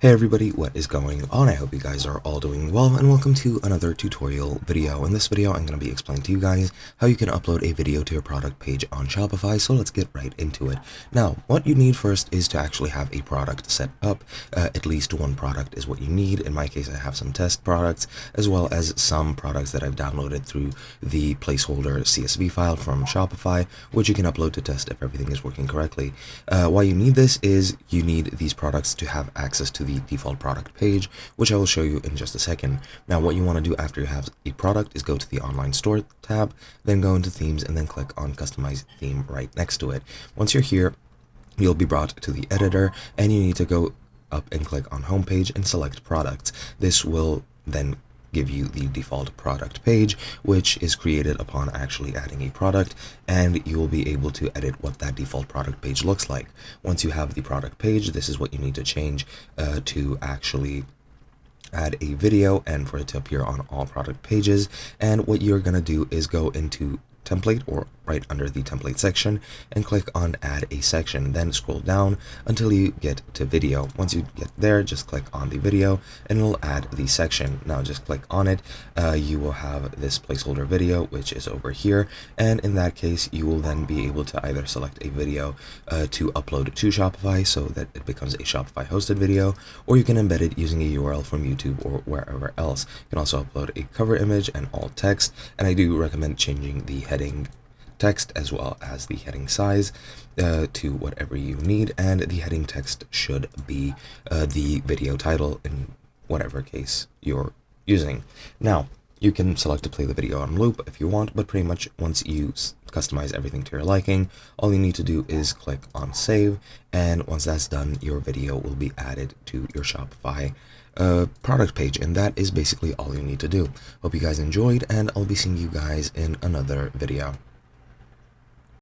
Hey everybody, what is going on? I hope you guys are all doing well, and welcome to another tutorial video. In this video, I'm going to be explaining to you guys how you can upload a video to your product page on Shopify, so let's get right into it. Now, what you need first is to actually have a product set up. At least one product is what you need. In my case, I have some test products, as well as some products that I've downloaded through the placeholder CSV file from Shopify, which you can upload to test if everything is working correctly. Why you need this is you need these products to have access to the default product page, which I will show you in just a second. Now, what you want to do after you have a product is go to the online store tab, then go into themes, and then click on customize theme right next to it. Once you're here, you'll be brought to the editor, and you need to go up and click on homepage and select products. This will then give you the default product page, which is created upon actually adding a product, and you will be able to edit what that default product page looks like. Once you have the product page, this is what you need to change to actually add a video and for it to appear on all product pages. And what you're going to do is go into template, or right under the template section, and click on add a section, then scroll down until you get to video. Once you get there, just click on the video and it'll add the section. Now just click on it. You will have this placeholder video, which is over here, and in that case you will then be able to either select a video to upload to Shopify so that it becomes a Shopify hosted video, or you can embed it using a URL from YouTube or wherever else. You can also upload a cover image and alt text, and I do recommend changing the heading text as well as the heading size to whatever you need, and the heading text should be the video title in whatever case you're using. Now, you can select to play the video on loop if you want, but pretty much once you customize everything to your liking, all you need to do is click on save, and once that's done, your video will be added to your Shopify product page, and that is basically all you need to do. Hope you guys enjoyed, and I'll be seeing you guys in another video.